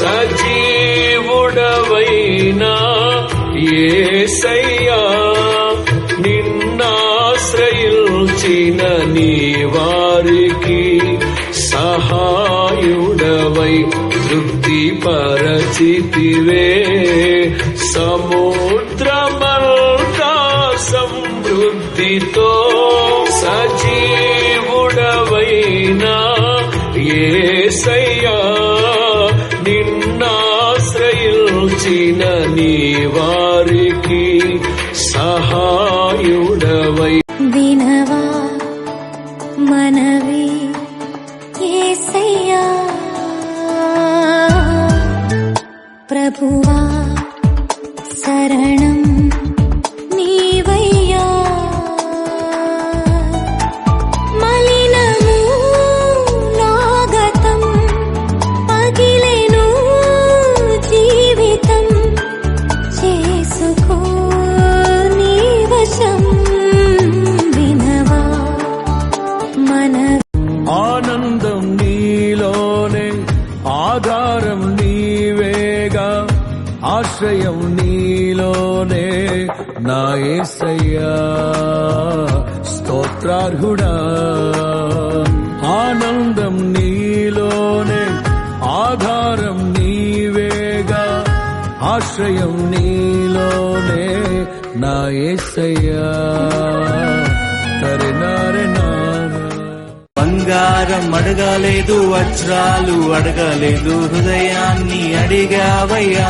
సజీవుడవైనా యేసయ్యా నిన్నాశ్రయించిన నీ వారికి సహాయుడవై తృప్తిపరచితివే సముద్రమంతా సమృద్ధితో సజీవుడవైనా యేసయ్యా నిన్నాశ్రయించిన నీ వారికి సహాయుడవై వినవా మనవి యేసయ్యా ప్రభువా శరణం నీవయ్యా మలినము నాగతం పగిలెను జీవితం చేసుకో నీ వశం వినవా మన ఆనందం నీలోనే ఆధారం నీవేగా ఆశ్రయం నీలోనే నా యేసయ్యా స్తోత్రార్హుడా ఆనందం నీలోనే ఆధారం నీవేగా ఆశ్రయం నీలోనే నా యేసయ్యా తరినారెనా బంగారం అడగలేదు, వజ్రాలు అడగలేదు, హృదయాన్ని అడిగావయ్యా.